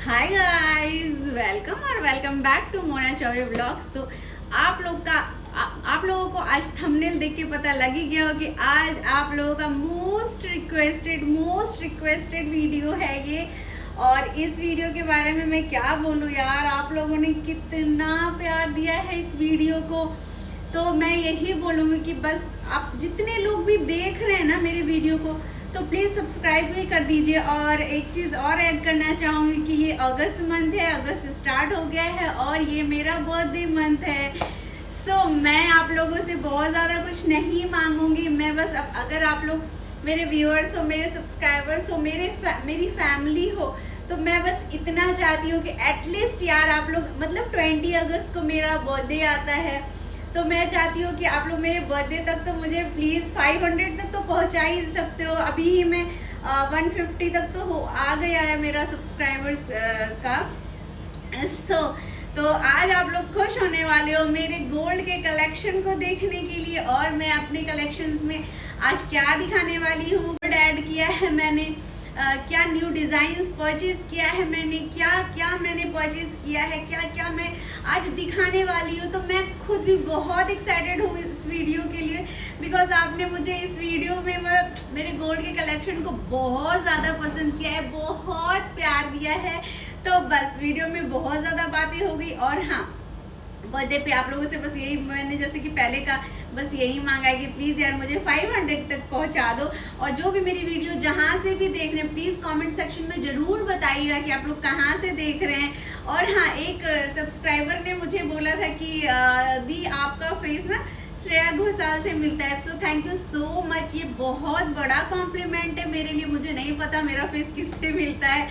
Hi guys, welcome back to Mona Choubey vlogs. तो आप लोगों को आज थंबनेल देख के पता लग ही गया हो कि आज आप लोगों का मोस्ट रिक्वेस्टेड वीडियो है ये। और इस वीडियो के बारे में मैं क्या बोलूँ यार, आप लोगों ने कितना प्यार दिया है इस वीडियो को। तो मैं यही बोलूँगी कि बस आप जितने लोग भी देख रहे हैं ना मेरे वीडियो को, तो प्लीज़ सब्सक्राइब भी कर दीजिए। और एक चीज़ और ऐड करना चाहूँगी कि ये अगस्त मंथ है, अगस्त स्टार्ट हो गया है और ये मेरा बर्थडे मंथ है। सो मैं आप लोगों से बहुत ज़्यादा कुछ नहीं मांगूंगी। मैं बस अगर आप लोग मेरे व्यूअर्स हो, मेरे सब्सक्राइबर्स हो, मेरी फैमिली हो, तो मैं बस इतना चाहती हूँ कि एटलीस्ट यार आप लोग, मतलब 20 अगस्त को मेरा बर्थडे आता है, तो मैं चाहती हूँ कि आप लोग मेरे बर्थडे तक तो मुझे प्लीज़ 500 तक तो पहुँचा ही सकते हो। अभी ही मैं 150 तक तो आ गया है मेरा सब्सक्राइबर्स का। तो आज आप लोग खुश होने वाले हो मेरे गोल्ड के कलेक्शन को देखने के लिए। और मैं अपने कलेक्शंस में आज क्या दिखाने वाली हूँ, गोल्ड ऐड किया है मैंने, क्या न्यू डिज़ाइंस परचेज किया है मैंने, क्या मैंने परचेज किया है, क्या मैं आज दिखाने वाली हूँ। तो मैं खुद भी बहुत एक्साइटेड हूँ इस वीडियो के लिए, बिकॉज आपने मुझे इस वीडियो में मतलब मेरे गोल्ड के कलेक्शन को बहुत ज़्यादा पसंद किया है, बहुत प्यार दिया है। तो बस वीडियो में बहुत ज़्यादा बातें हो गई। और हाँ, बर्थडे पे आप लोगों से बस यही मैंने जैसे कि पहले का बस यही मांगा है कि प्लीज़ यार मुझे 500 तक पहुंचा दो। और जो भी मेरी वीडियो जहां से भी देख रहे हैं, प्लीज़ कमेंट सेक्शन में ज़रूर बताइएगा कि आप लोग कहां से देख रहे हैं। और हाँ, एक सब्सक्राइबर ने मुझे बोला था कि दी आपका फेस ना श्रेया घोषाल से मिलता है। So thank you so much, ये बहुत बड़ा कॉम्प्लीमेंट है मेरे लिए। मुझे नहीं पता मेरा फेस किससे मिलता है,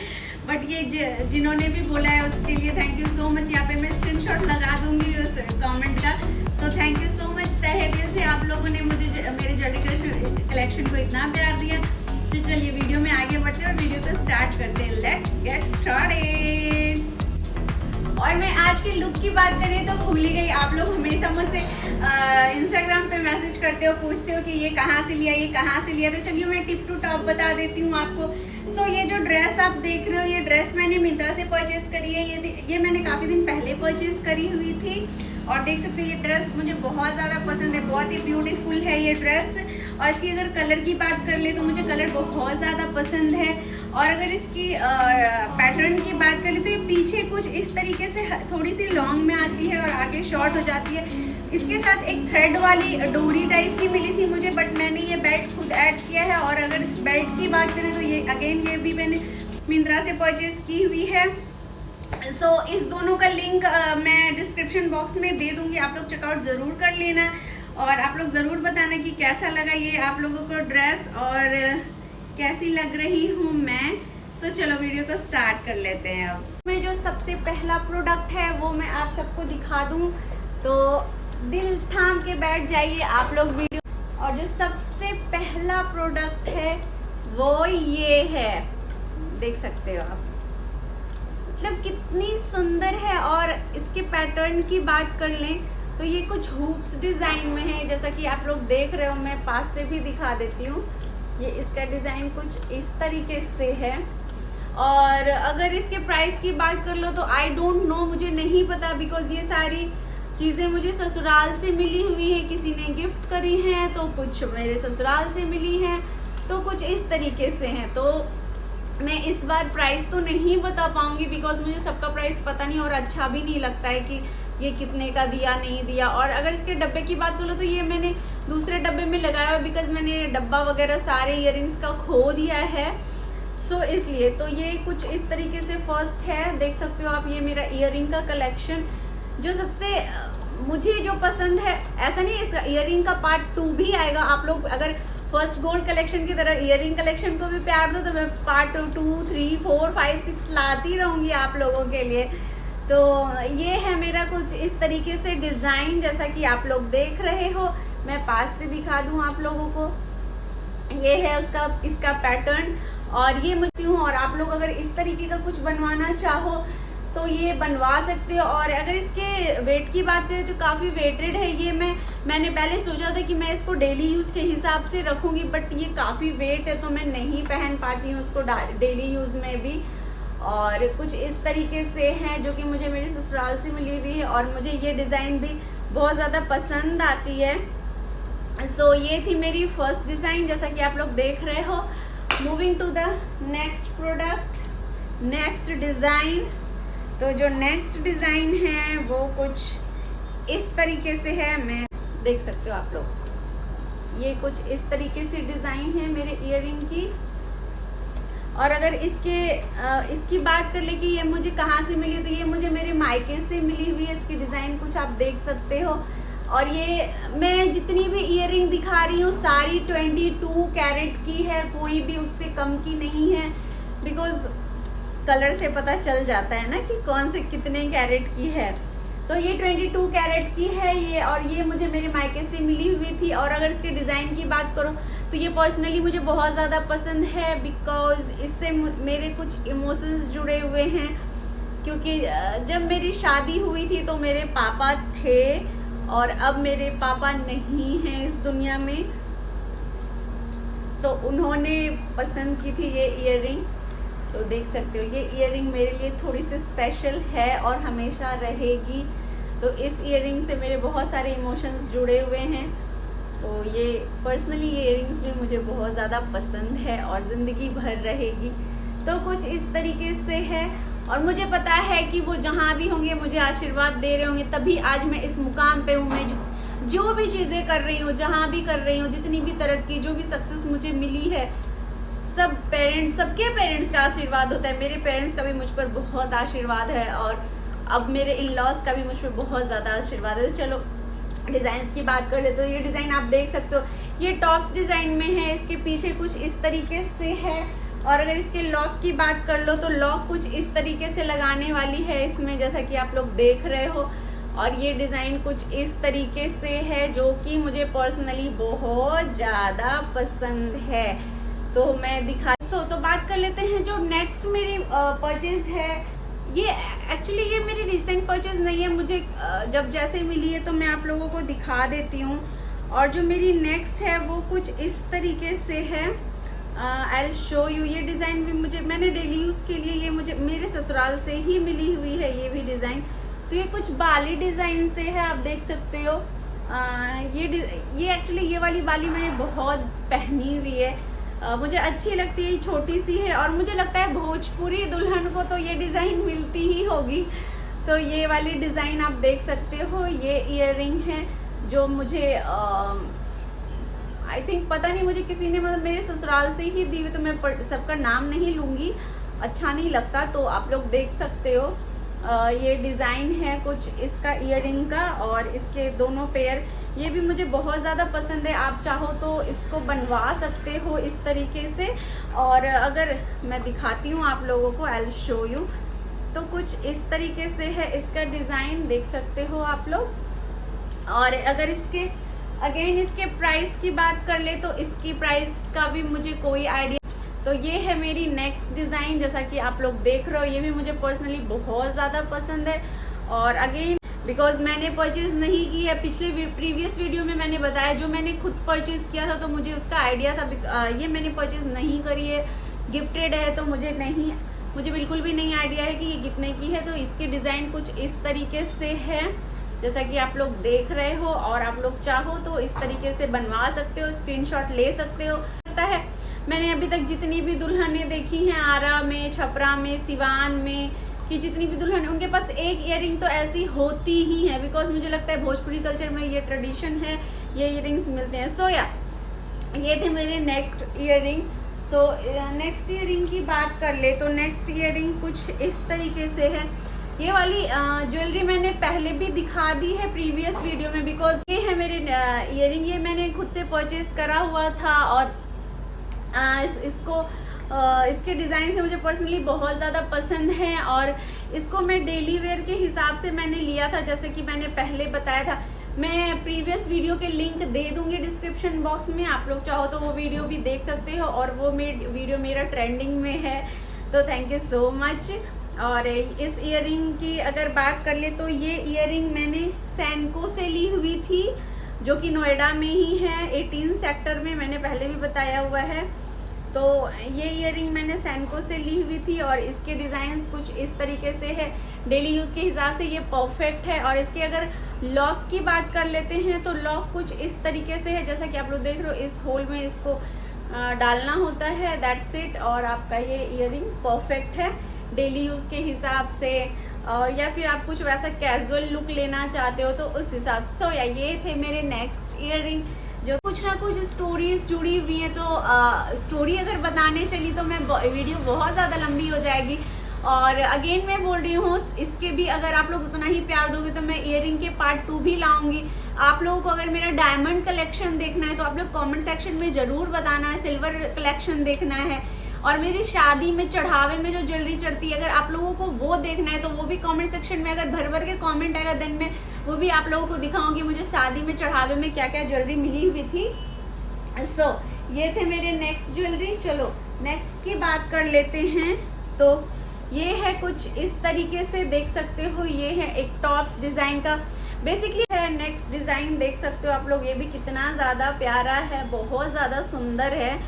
बट ये जिन्होंने भी बोला है उसके लिए थैंक यू सो मच। यहाँ पे मैं स्क्रीनशॉट लगा दूंगी उस कमेंट का। So thank you so much, तहे दिल से आप लोगों ने मुझे मेरे ज्वेलरी कलेक्शन को इतना प्यार दिया। तो चलिए वीडियो में आगे बढ़ते हैं और वीडियो को स्टार्ट करते हैं। Let's get started. और मैं आज के लुक की बात करें तो भूल ही गई। आप लोग हमेशा मुझसे इंस्टाग्राम पे मैसेज करते हो, पूछते हो कि ये कहाँ से लिया, ये कहाँ से लिया। तो चलिए मैं टिप टू टॉप बता देती हूँ आपको। सो ये जो ड्रेस आप देख रहे हो, ये ड्रेस मैंने मिंत्रा से परचेज करी है। ये मैंने काफ़ी दिन पहले परचेज करी हुई थी। और देख सकते हो ये ड्रेस मुझे बहुत ज़्यादा पसंद है, बहुत ही ब्यूटीफुल है ये ड्रेस। और इसकी अगर कलर की बात कर ले तो मुझे कलर बहुत ज़्यादा पसंद है। और अगर इसकी पैटर्न की बात कर ले तो ये पीछे कुछ इस तरीके से थोड़ी सी लॉन्ग में आती है और आगे शॉर्ट हो जाती है। इसके साथ एक थ्रेड वाली डोरी टाइप की मिली थी मुझे, बट मैंने ये बेल्ट खुद ऐड किया है। और अगर इस बेल्ट की बात करें तो ये भी मैंने मिंत्रा से परचेज की हुई है। सो इस दोनों का लिंक मैं डिस्क्रिप्शन बॉक्स में दे दूंगी, आप लोग चेकआउट ज़रूर कर लेना। और आप लोग ज़रूर बताना कि कैसा लगा ये आप लोगों को ड्रेस और कैसी लग रही हूँ मैं। सो चलो वीडियो को स्टार्ट कर लेते हैं। अब मैं जो सबसे पहला प्रोडक्ट है वो मैं आप सबको दिखा दूँ, तो दिल थाम के बैठ जाइए आप लोग वीडियो। और जो सबसे पहला प्रोडक्ट है वो ये है, देख सकते हो आप, मतलब कितनी सुंदर है। और इसके पैटर्न की बात कर लें तो ये कुछ हूप्स डिज़ाइन में है, जैसा कि आप लोग देख रहे हो। मैं पास से भी दिखा देती हूँ। ये इसका डिज़ाइन कुछ इस तरीके से है। और अगर इसके प्राइस की बात कर लो तो आई डोंट नो, मुझे नहीं पता, बिकॉज ये सारी चीज़ें मुझे ससुराल से मिली हुई है। किसी ने गिफ्ट करी हैं, तो कुछ मेरे ससुराल से मिली हैं, तो कुछ इस तरीके से हैं। तो मैं इस बार प्राइस तो नहीं बता पाऊंगी, बिकॉज मुझे सबका प्राइस पता नहीं और अच्छा भी नहीं लगता है कि ये कितने का दिया नहीं दिया। और अगर इसके डब्बे की बात करो तो ये मैंने दूसरे डब्बे में लगाया हुआ, बिकॉज मैंने डब्बा वगैरह सारे ईयरिंग्स का खो दिया है। सो इसलिए तो ये कुछ इस तरीके से फर्स्ट है, देख सकते हो आप। ये मेरा ईयरिंग का कलेक्शन जो सबसे मुझे जो पसंद है, ऐसा नहीं इस ईयरिंग का पार्ट 2 भी आएगा। आप लोग अगर फर्स्ट गोल्ड कलेक्शन की तरह ईयरिंग कलेक्शन को भी प्यार दो तो मैं पार्ट 2, 3, 4, 5, 6 लाती रहूँगी आप लोगों के लिए। तो ये है मेरा कुछ इस तरीके से डिज़ाइन, जैसा कि आप लोग देख रहे हो। मैं पास से दिखा दूँ आप लोगों को। ये है इसका पैटर्न और ये मुझे हूँ। और आप लोग अगर इस तरीके का कुछ बनवाना चाहो तो ये बनवा सकते हो। और अगर इसके वेट की बात करें तो काफ़ी वेटेड है ये। मैंने पहले सोचा था कि मैं इसको डेली यूज़ के हिसाब से रखूँगी, बट ये काफ़ी वेट है तो मैं नहीं पहन पाती हूँ उसको डेली यूज़ में भी। और कुछ इस तरीके से हैं जो कि मुझे मेरी ससुराल से मिली हुई है और मुझे ये डिज़ाइन भी बहुत ज़्यादा पसंद आती है। सो ये थी मेरी फर्स्ट डिज़ाइन जैसा कि आप लोग देख रहे हो। Moving to the next product, next design. तो जो नेक्स्ट डिज़ाइन है वो कुछ इस तरीके से है, मैं देख सकते हो आप लोग, ये कुछ इस तरीके से डिज़ाइन है मेरे ईयरिंग की। और अगर इसकी बात कर ले कि ये मुझे कहाँ से मिली, तो ये मुझे मेरे मायके से मिली हुई है। इसकी डिज़ाइन कुछ आप देख सकते हो। और ये मैं जितनी भी ईयरिंग दिखा रही हूँ सारी 22 कैरेट की है, कोई भी उससे कम की नहीं है। बिकॉज कलर से पता चल जाता है ना कि कौन से कितने कैरेट की है। तो ये 22 कैरेट की है ये, और ये मुझे मेरे मायके से मिली हुई थी। और अगर इसके डिज़ाइन की बात करो तो ये पर्सनली मुझे बहुत ज़्यादा पसंद है, बिकॉज़ इससे मेरे कुछ इमोशंस जुड़े हुए हैं। क्योंकि जब मेरी शादी हुई थी तो मेरे पापा थे और अब मेरे पापा नहीं हैं इस दुनिया में, तो उन्होंने पसंद की थी ये ईयरिंग। तो देख सकते हो ये ईयरिंग मेरे लिए थोड़ी सी स्पेशल है और हमेशा रहेगी। तो इस ईयरिंग से मेरे बहुत सारे इमोशंस जुड़े हुए हैं। तो ये पर्सनली ईयरिंग्स भी मुझे बहुत ज़्यादा पसंद है और ज़िंदगी भर रहेगी। तो कुछ इस तरीके से है और मुझे पता है कि वो जहाँ भी होंगे मुझे आशीर्वाद दे रहे होंगे, तभी आज मैं इस मुकाम पे हूँ। मैं जो भी चीज़ें कर रही हूँ, जहाँ भी कर रही हूँ, जितनी भी तरक्की, जो भी सक्सेस मुझे मिली है, सबके पेरेंट्स का आशीर्वाद होता है। मेरे पेरेंट्स का भी मुझ पर बहुत आशीर्वाद है और अब मेरे इन-लॉज का भी मुझ पर बहुत ज़्यादा आशीर्वाद है। तो चलो डिज़ाइंस की बात कर लेते हो। ये डिज़ाइन आप देख सकते हो, ये टॉप्स डिज़ाइन में है। इसके पीछे कुछ इस तरीके से है। और अगर इसके लॉक की बात कर लो तो लॉक कुछ इस तरीके से लगाने वाली है इसमें, जैसा कि आप लोग देख रहे हो। और ये डिज़ाइन कुछ इस तरीके से है जो कि मुझे पर्सनली बहुत ज़्यादा पसंद है। तो मैं तो बात कर लेते हैं जो नेक्स्ट मेरी परचेज़ है। ये एक्चुअली ये मेरी रिसेंट परचेज़ नहीं है, मुझे जब जैसे मिली है तो मैं आप लोगों को दिखा देती हूँ। और जो मेरी नेक्स्ट है वो कुछ इस तरीके से है। I will show you. ये डिज़ाइन भी मैंने डेली यूज़ के लिए ये मुझे मेरे ससुराल से ही मिली हुई है ये भी डिज़ाइन। तो ये कुछ बाली डिज़ाइन से है, आप देख सकते हो। ये एक्चुअली ये वाली बाली मैंने बहुत पहनी हुई है, मुझे अच्छी लगती है। छोटी सी है और मुझे लगता है भोजपुरी दुल्हन को तो ये डिज़ाइन मिलती ही होगी। तो ये वाली डिज़ाइन आप देख सकते हो। ये ईयरिंग है जो मुझे आई थिंक पता नहीं मुझे किसी ने मतलब मेरे ससुराल से ही दी हुई। तो मैं सबका नाम नहीं लूँगी, अच्छा नहीं लगता। तो आप लोग देख सकते हो ये डिज़ाइन है कुछ इसका ईयरिंग का। और इसके दोनों पेयर ये भी मुझे बहुत ज़्यादा पसंद है। आप चाहो तो इसको बनवा सकते हो इस तरीके से। और अगर मैं दिखाती हूँ आप लोगों को, आई विल शो यू। तो कुछ इस तरीके से है इसका डिज़ाइन, देख सकते हो आप लोग। और अगर इसके अगेन इसके प्राइस की बात कर ले तो इसकी प्राइस का भी मुझे कोई आइडिया। तो ये है मेरी नेक्स्ट डिज़ाइन, जैसा कि आप लोग देख रहे हो। ये भी मुझे पर्सनली बहुत ज़्यादा पसंद है। और अगेन बिकॉज मैंने परचेज़ नहीं की है, प्रीवियस वीडियो में मैंने बताया जो मैंने खुद परचेज़ किया था तो मुझे उसका आइडिया था। ये मैंने परचेज़ नहीं करी है, गिफ्टेड है, तो मुझे बिल्कुल भी नहीं आइडिया है कि ये कितने की है। तो इसकी डिज़ाइन कुछ इस तरीके से है जैसा कि आप लोग देख रहे हो। और आप लोग चाहो तो इस तरीके से बनवा सकते हो, स्क्रीनशॉट ले सकते हो। लगता है मैंने अभी तक जितनी भी दुल्हनें देखी हैं आरा में, छपरा में, सिवान में कि जितनी भी दुल्हन उनके पास एक ईयरिंग तो ऐसी होती ही है। बिकॉज मुझे लगता है भोजपुरी कल्चर में ये ट्रेडिशन है, ये ईयरिंग्स मिलते हैं। सो या ये थे मेरे next earring. So next earring की बात कर ले तो नेक्स्ट ईयरिंग कुछ इस तरीके से है। ये वाली ज्वेलरी मैंने पहले भी दिखा दी है प्रीवियस वीडियो में। बिकॉज ये है मेरे ईयरिंग, ये मैंने खुद से परचेज़ करा हुआ था। और इसके डिज़ाइन से मुझे पर्सनली बहुत ज़्यादा पसंद है। और इसको मैं डेली वेयर के हिसाब से मैंने लिया था, जैसे कि मैंने पहले बताया था। मैं प्रीवियस वीडियो के लिंक दे दूंगी डिस्क्रिप्शन बॉक्स में, आप लोग चाहो तो वो वीडियो भी देख सकते हो। और वो वीडियो मेरा ट्रेंडिंग में है, तो थैंक यू सो मच। और इस ईयरिंग की अगर बात कर ले तो ये ईयरिंग मैंने सैनको से ली हुई थी, जो कि नोएडा में ही है, 18 सेक्टर में, मैंने पहले भी बताया हुआ है। तो ये ईयरिंग मैंने सैनको से ली हुई थी और इसके डिज़ाइंस कुछ इस तरीके से है। डेली यूज़ के हिसाब से ये परफेक्ट है। और इसके अगर लॉक की बात कर लेते हैं तो लॉक कुछ इस तरीके से है, जैसा कि आप लोग देख रहे हो, इस होल में इसको डालना होता है, दैट्स इट। और आपका ये ईयरिंग परफेक्ट है डेली यूज़ के हिसाब से। और या फिर आप कुछ वैसा कैजुअल लुक लेना चाहते हो तो उस हिसाब से। सो या ये थे मेरे नेक्स्ट ईयरिंग, जो कुछ ना कुछ स्टोरीज जुड़ी हुई हैं। तो स्टोरी अगर बताने चली तो मैं वीडियो बहुत ज़्यादा लंबी हो जाएगी। और अगेन मैं बोल रही हूँ, इसके भी अगर आप लोग उतना ही प्यार दोगे तो मैं ईयरिंग के पार्ट 2 भी लाऊंगी। आप लोगों को अगर मेरा डायमंड कलेक्शन देखना है तो आप लोग कमेंट सेक्शन में ज़रूर बताना है, सिल्वर कलेक्शन देखना है, और मेरी शादी में चढ़ावे में जो ज्वेलरी चढ़ती है अगर आप लोगों को वो देखना है तो वो भी कमेंट सेक्शन में अगर भर भर के कमेंट आएगा देन मैं वो भी आप लोगों को दिखाऊंगी मुझे शादी में चढ़ावे में क्या क्या ज्वेलरी मिली हुई थी। सो ये थे मेरे नेक्स्ट ज्वेलरी। चलो नेक्स्ट की बात कर लेते हैं। तो ये है कुछ इस तरीके से, देख सकते हो, ये है एक टॉप्स डिज़ाइन का बेसिकली है। नेक्स्ट डिज़ाइन देख सकते हो आप लोग, ये भी कितना ज़्यादा प्यारा है, बहुत ज़्यादा सुंदर है।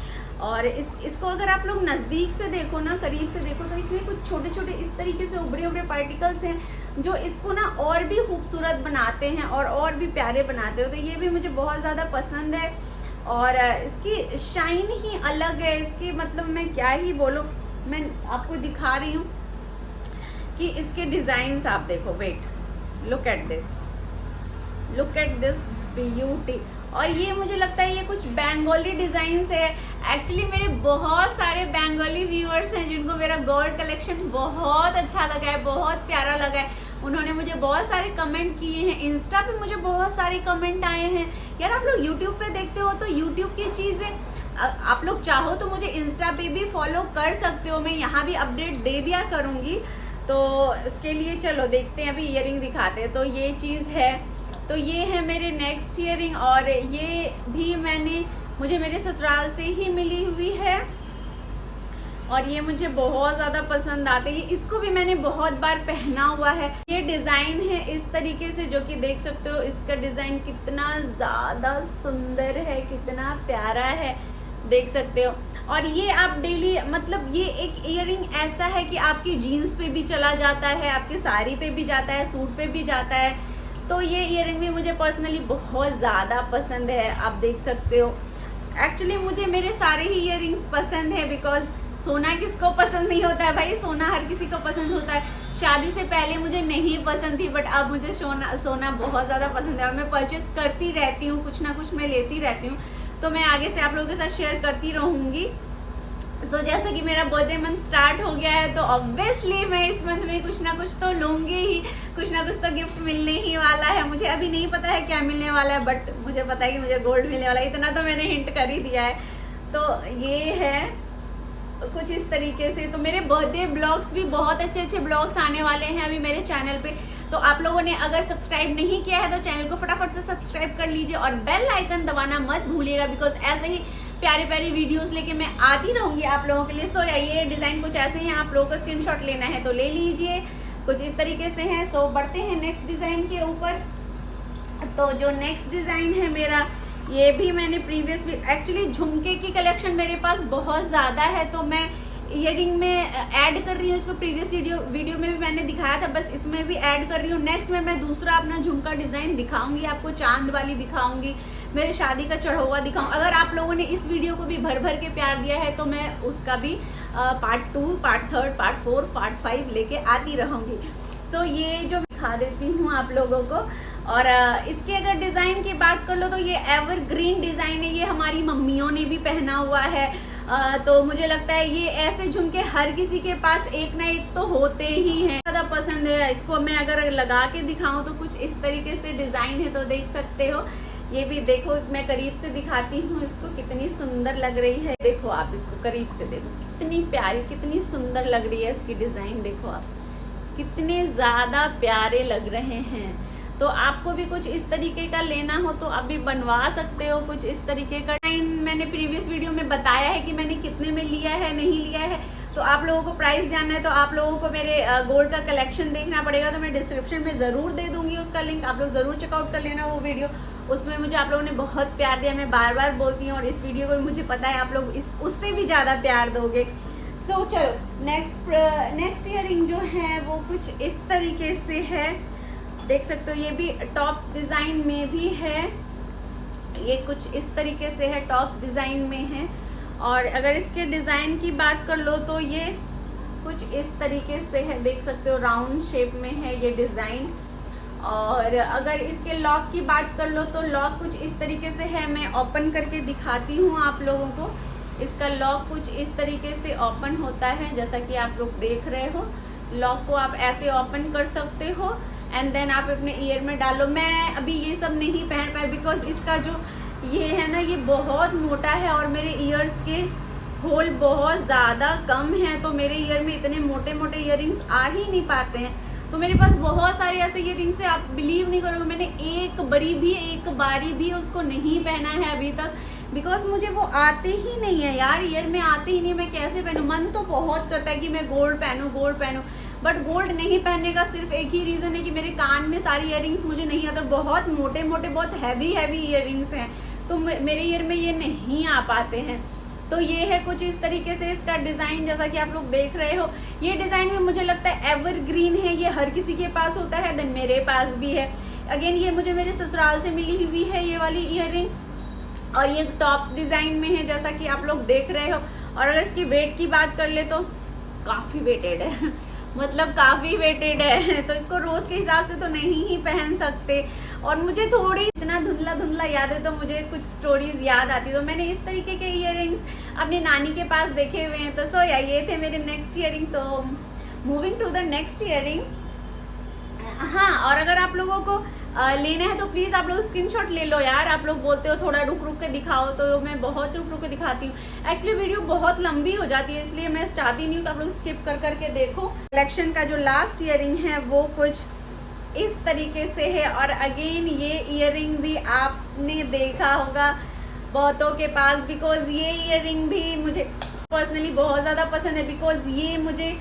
और इसको अगर आप लोग नज़दीक से देखो ना, करीब से देखो, तो इसमें कुछ छोटे छोटे इस तरीके से उभरे उभरे पार्टिकल्स हैं जो इसको ना और भी खूबसूरत बनाते हैं और भी प्यारे बनाते हो। तो ये भी मुझे बहुत ज़्यादा पसंद है और इसकी शाइन ही अलग है। इसकी मतलब मैं क्या ही बोलूँ, मैं आपको दिखा रही हूँ कि इसके डिज़ाइंस आप देखो। Wait, look at this beauty. और ये मुझे लगता है ये कुछ बंगाली डिज़ाइंस है। एक्चुअली मेरे बहुत सारे बंगाली व्यूअर्स हैं जिनको मेरा गोल्ड कलेक्शन बहुत अच्छा लगा है, बहुत प्यारा लगा है। उन्होंने मुझे बहुत सारे कमेंट किए हैं, इंस्टा पे मुझे बहुत सारे कमेंट आए हैं। यार आप लोग यूट्यूब पे देखते हो तो यूट्यूब की चीज़ें आप लोग चाहो तो मुझे इंस्टा पे भी फॉलो कर सकते हो, मैं यहाँ भी अपडेट दे दिया करूँगी। तो इसके लिए चलो देखते हैं, अभी ईयरिंग दिखाते हैं। तो ये चीज़ है, तो ये है मेरे नेक्स्ट ईयरिंग और ये भी मुझे मेरे ससुराल से ही मिली हुई है और ये मुझे बहुत ज़्यादा पसंद आते हैं। इसको भी मैंने बहुत बार पहना हुआ है। ये डिज़ाइन है इस तरीके से, जो कि देख सकते हो इसका डिज़ाइन कितना ज़्यादा सुंदर है, कितना प्यारा है, देख सकते हो। और ये आप डेली, मतलब ये एक ईयरिंग ऐसा है कि आपकी जीन्स पे भी चला जाता है, आपके साड़ी पे भी जाता है, सूट पे भी जाता है। तो ये ईयरिंग भी मुझे पर्सनली बहुत ज़्यादा पसंद है, आप देख सकते हो। एक्चुअली मुझे मेरे सारे ही ईयरिंग्स पसंद है, बिकॉज सोना किसको पसंद नहीं होता है भाई, सोना हर किसी को पसंद होता है। शादी से पहले मुझे नहीं पसंद थी, बट अब मुझे सोना बहुत ज़्यादा पसंद है और मैं परचेज करती रहती हूँ, कुछ ना कुछ मैं लेती रहती हूँ। तो मैं आगे से आप लोगों के साथ शेयर करती रहूँगी। सो जैसा कि मेरा बर्थडे मंथ स्टार्ट हो गया है तो ऑब्वियसली मैं इस मंथ में कुछ ना कुछ तो लूँगी ही, कुछ ना कुछ तो गिफ्ट मिलने ही वाला है। मुझे अभी नहीं पता है क्या मिलने वाला है, बट मुझे पता है कि मुझे गोल्ड मिलने वाला है, इतना तो मैंने हिंट कर ही दिया है। तो ये है कुछ इस तरीके से। तो मेरे बर्थडे ब्लॉग्स भी बहुत अच्छे अच्छे ब्लॉग्स आने वाले हैं अभी मेरे चैनल पे। तो आप लोगों ने अगर सब्सक्राइब नहीं किया है तो चैनल को फटाफट से सब्सक्राइब कर लीजिए और बेल आइकन दबाना मत भूलिएगा, बिकॉज ऐसे ही प्यारे प्यारे वीडियोस लेके मैं आती रहूँगी आप लोगों के लिए। सो ये डिज़ाइन कुछ ऐसे हैं, आप लोगों को स्क्रीनशॉट लेना है तो ले लीजिए, कुछ इस तरीके से हैं। सो बढ़ते हैं नेक्स्ट डिज़ाइन के ऊपर। तो जो नेक्स्ट डिज़ाइन है मेरा, ये भी मैंने प्रीवियस भी, एक्चुअली झुमके की कलेक्शन मेरे पास बहुत ज़्यादा है तो मैं ईयरिंग में ऐड कर रही हूँ इसको। प्रीवियस वीडियो में भी मैंने दिखाया था, बस इसमें भी ऐड कर रही हूँ। नेक्स्ट में मैं दूसरा अपना झुमका डिज़ाइन दिखाऊंगी आपको, चांद वाली दिखाऊंगी, मेरे शादी का चढ़ौवा दिखाऊँ। अगर आप लोगों ने इस वीडियो को भी भर भर के प्यार दिया है तो मैं उसका भी पार्ट 2, पार्ट 3, पार्ट 4, पार्ट 5 लेके आती रहूँगी। सो ये जो दिखा देती हूँ आप लोगों को। और इसके अगर डिज़ाइन की बात कर लो तो ये एवरग्रीन डिज़ाइन है, ये हमारी मम्मियों ने भी पहना हुआ है। तो मुझे लगता है ये ऐसे झुमके हर किसी के पास एक ना एक तो होते ही हैं, ज़्यादा पसंद है। इसको मैं अगर लगा के दिखाऊं तो कुछ इस तरीके से डिज़ाइन है, तो देख सकते हो। ये भी देखो, मैं करीब से दिखाती हूँ इसको, कितनी सुंदर लग रही है। देखो आप इसको करीब से देखो, कितनी प्यारी, कितनी सुंदर लग रही है इसकी डिज़ाइन। देखो आप कितने ज़्यादा प्यारे लग रहे हैं। तो आपको भी कुछ इस तरीके का लेना हो तो आप भी बनवा सकते हो कुछ इस तरीके का। मैंने प्रीवियस वीडियो में बताया है कि मैंने कितने में लिया है, नहीं लिया है। तो आप लोगों को प्राइस जानना है तो आप लोगों को मेरे गोल्ड का कलेक्शन देखना पड़ेगा। तो मैं डिस्क्रिप्शन में ज़रूर दे दूँगी उसका लिंक, आप लोग ज़रूर चेकआउट कर लेना वो वीडियो। उसमें मुझे आप लोगों ने बहुत प्यार दिया, मैं बार बार बोलती हूँ, और इस वीडियो को भी मुझे पता है आप लोग उससे भी ज़्यादा प्यार दोगे। सो चलो नेक्स्ट ईयरिंग जो है वो कुछ इस तरीके से है, देख सकते हो। ये भी टॉप्स डिज़ाइन में भी है, ये कुछ इस तरीके से है, टॉप्स डिज़ाइन में है। और अगर इसके डिज़ाइन की बात कर लो तो ये कुछ इस तरीके से है, देख सकते हो, राउंड शेप में है ये डिज़ाइन। और अगर इसके लॉक की बात कर लो तो लॉक कुछ इस तरीके से है, मैं ओपन करके दिखाती हूँ आप लोगों को। इसका लॉक कुछ इस तरीके से ओपन होता है, जैसा कि आप लोग देख रहे हो। लॉक को आप ऐसे ओपन कर सकते हो एंड देन आप अपने ईयर में डालो। मैं अभी ये सब नहीं पहन पाई बिकॉज इसका जो ये है ना, ये बहुत मोटा है और मेरे ईयर्स के होल बहुत ज़्यादा कम है, तो मेरे ईयर में इतने मोटे मोटे ईयरिंग्स आ ही नहीं पाते हैं। तो मेरे पास बहुत सारे ऐसे ईयरिंग्स हैं, आप बिलीव नहीं करोगे, मैंने एक बारी भी उसको नहीं पहना है अभी तक, बिकॉज मुझे वो आते ही नहीं है यार, ईयर में आते ही नहीं, मैं कैसे पहनूँ। मन तो बहुत करता है कि मैं गोल्ड पहनूँ, बट गोल्ड नहीं पहनने का सिर्फ एक ही रीज़न है कि मेरे कान में सारी ईयरिंग्स मुझे नहीं आते, बहुत मोटे बहुत हैवी ईयरिंग्स हैं, तो मेरे ईयर में ये नहीं आ पाते हैं। तो ये है कुछ इस तरीके से इसका डिज़ाइन, जैसा कि आप लोग देख रहे हो। ये डिज़ाइन में मुझे लगता है एवरग्रीन है, ये हर किसी के पास होता है, देन मेरे पास भी है। अगेन ये मुझे मेरे ससुराल से मिली हुई है ये वाली ईयरिंग, और ये टॉप्स डिज़ाइन में है, जैसा कि आप लोग देख रहे हो। और अगर इसकी वेट की बात कर ले तो काफ़ी वेटेड है मतलब काफ़ी वेटेड है, तो इसको रोज़ के हिसाब से तो नहीं ही पहन सकते। और मुझे थोड़ी इतना धुंधला याद है, तो मुझे कुछ स्टोरीज याद आती, तो मैंने इस तरीके के ईयरिंग्स अपनी नानी के पास देखे हुए हैं। तो सो या ये थे मेरे नेक्स्ट ईयरिंग। तो moving to the next earring. हाँ, और अगर आप लोगों को लेना है तो प्लीज़ आप लोग स्क्रीनशॉट ले लो यार। आप लोग बोलते हो थोड़ा रुक के दिखाओ, तो मैं बहुत रुक के दिखाती हूँ। एक्चुअली वीडियो बहुत लंबी हो जाती है, इसलिए मैं चाहती नहीं हूँ कि आप लोग स्किप कर के देखो। कलेक्शन का जो लास्ट ईयरिंग है वो कुछ इस तरीके से है। और अगेन ये ईयरिंग भी आपने देखा होगा बहुतों के पास, बिकॉज ये ईयरिंग भी मुझे पर्सनली बहुत ज़्यादा पसंद है, बिकॉज ये मुझे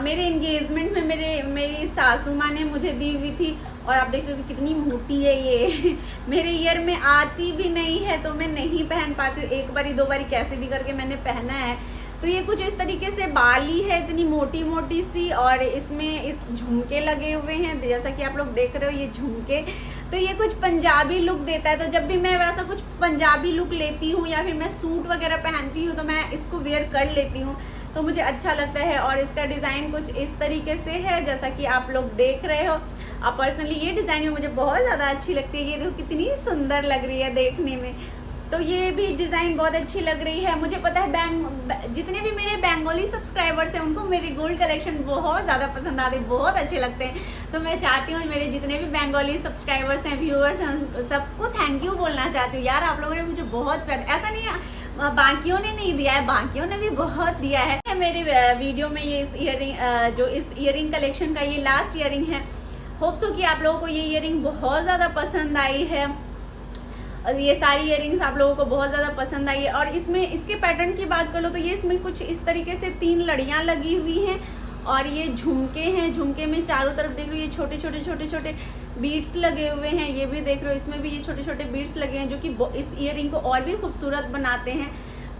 मेरे एंगेजमेंट में मेरी सासू माँ ने मुझे दी हुई थी। और आप देख सकते हो कितनी मोटी है ये मेरे ईयर में आती भी नहीं है, तो मैं नहीं पहन पाती हूँ। एक बारी 2 बारी कैसे भी करके मैंने पहना है। तो ये कुछ इस तरीके से बाली है, इतनी मोटी सी, और इसमें झुमके लगे हुए हैं, जैसा कि आप लोग देख रहे हो ये झुमके। तो ये कुछ पंजाबी लुक देता है, तो जब भी मैं वैसा कुछ पंजाबी लुक लेती हूँ या फिर मैं सूट वगैरह पहनती हूँ तो मैं इसको वेयर कर लेती हूँ, तो मुझे अच्छा लगता है। और इसका डिज़ाइन कुछ इस तरीके से है, जैसा कि आप लोग देख रहे हो। और पर्सनली ये डिज़ाइन मुझे बहुत ज़्यादा अच्छी लगती है, ये देखो कितनी सुंदर लग रही है देखने में। तो ये भी डिज़ाइन बहुत अच्छी लग रही है। मुझे पता है जितने भी मेरे बंगाली सब्सक्राइबर्स हैं उनको मेरे गोल्ड कलेक्शन बहुत ज़्यादा पसंद आते हैं, बहुत अच्छे लगते हैं। तो मैं चाहती हूँ मेरे जितने भी बंगाली सब्सक्राइबर्स हैं, व्यूअर्स हैं, सबको थैंक यू बोलना चाहती हूँ यार। आप लोगों ने मुझे बहुत प्यार, ऐसा नहीं है बाकियों ने नहीं दिया है, बाकियों ने भी बहुत दिया है। मेरे वीडियो में ये इस ईयरिंग कलेक्शन का ये लास्ट ईयरिंग है। होप सो कि आप लोगों को ये ईयरिंग बहुत ज़्यादा पसंद आई है, और ये सारी ईयरिंग्स आप लोगों को बहुत ज़्यादा पसंद आई है। और इसमें इसके पैटर्न की बात कर लो तो ये इसमें कुछ इस तरीके से 3 लड़ियाँ लगी हुई हैं, और ये झुमके हैं। झुमके में चारों तरफ देख रहे हो ये छोटे बीड्स लगे हुए हैं, ये भी देख रहे हो इसमें भी ये छोटे बीड्स लगे हैं, जो कि इस ईयरिंग को और भी खूबसूरत बनाते हैं।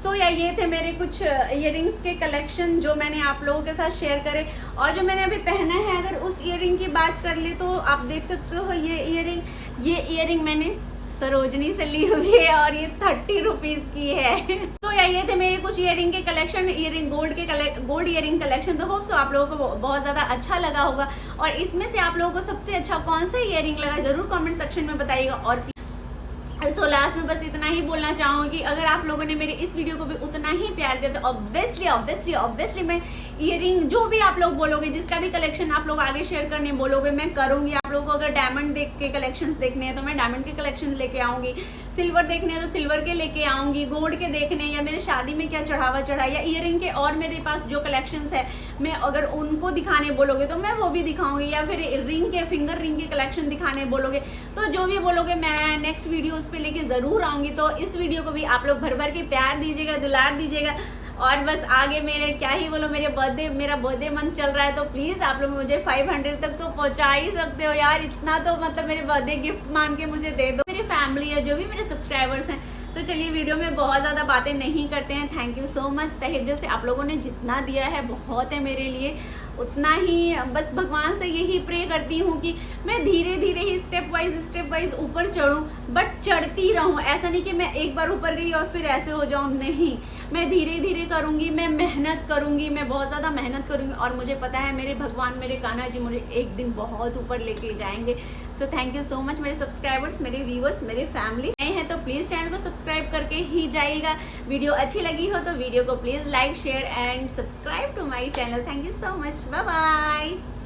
सो या ये थे मेरे कुछ ईयरिंग्स के कलेक्शन जो मैंने आप लोगों के साथ शेयर करे। और जो मैंने अभी पहना है, अगर उस ईयरिंग की बात कर ले तो आप देख सकते हो ये ईयरिंग मैंने सरोजनी से ली हुई है, और ये 30 रुपीज़ की है। तो ये थे मेरे कुछ ईयरिंग के कलेक्शन, गोल्ड ईयरिंग कलेक्शन। तो होप सो आप लोगों को बहुत ज़्यादा अच्छा लगा होगा। और इसमें से आप लोगों को सबसे अच्छा कौन सा ईयरिंग लगा ज़रूर कमेंट सेक्शन में बताइएगा। और सो लास्ट में बस इतना ही बोलना चाहूँगी, अगर आप लोगों ने मेरे इस वीडियो को भी उतना ही प्यार दिया तो ऑब्वियसली मैं ईयरिंग जो भी आप लोग बोलोगे, जिसका भी कलेक्शन आप लोग आगे शेयर करने बोलोगे, मैं करूँगी। आप लोगों को अगर डायमंड के कलेक्शंस देखने हैं तो मैं डायमंड के कलेक्शन लेके आऊँगी, सिल्वर देखने हैं तो सिल्वर के लेके आऊँगी, गोल्ड के देखने या मेरे शादी में क्या चढ़ा या ईयरिंग के और मेरे पास जो कलेक्शंस है मैं अगर उनको दिखाने बोलोगे तो मैं वो भी दिखाऊंगी, या फिर फिंगर रिंग के कलेक्शन दिखाने बोलोगे तो जो भी बोलोगे मैं नेक्स्ट वीडियो उस पर लेके ज़रूर आऊँगी। तो इस वीडियो को भी आप लोग भर के प्यार दीजिएगा, दुलार दीजिएगा। और बस आगे मेरे क्या ही बोलो, मेरा बर्थडे मंथ चल रहा है, तो प्लीज़ आप लोग मुझे 500 तक तो पहुंचा ही सकते हो यार। इतना तो मतलब मेरे बर्थडे गिफ्ट मान के मुझे दे दो। मेरे फैमिली है, जो भी मेरे सब्सक्राइबर्स हैं। तो चलिए वीडियो में बहुत ज़्यादा बातें नहीं करते हैं। थैंक यू सो मच तहे दिल से, आप लोगों ने जितना दिया है बहुत है मेरे लिए, उतना ही। बस भगवान से यही प्रे करती हूँ कि मैं धीरे धीरे ही स्टेप वाइज ऊपर चढ़ूँ, बट चढ़ती रहूँ। ऐसा नहीं कि मैं एक बार ऊपर गई और फिर ऐसे हो जाऊँ, नहीं, मैं धीरे धीरे करूँगी, मैं मेहनत करूँगी, मैं बहुत ज़्यादा मेहनत करूँगी। और मुझे पता है मेरे भगवान, मेरे कान्हा जी मुझे एक दिन बहुत ऊपर लेके जाएंगे। So thank you so much मेरे सब्सक्राइबर्स, मेरे व्यूवर्स, मेरे फैमिली। नए हैं तो प्लीज़ चैनल को सब्सक्राइब करके ही जाइएगा। वीडियो अच्छी लगी हो तो वीडियो को please like, share and subscribe to my channel. Thank you so much, bye bye.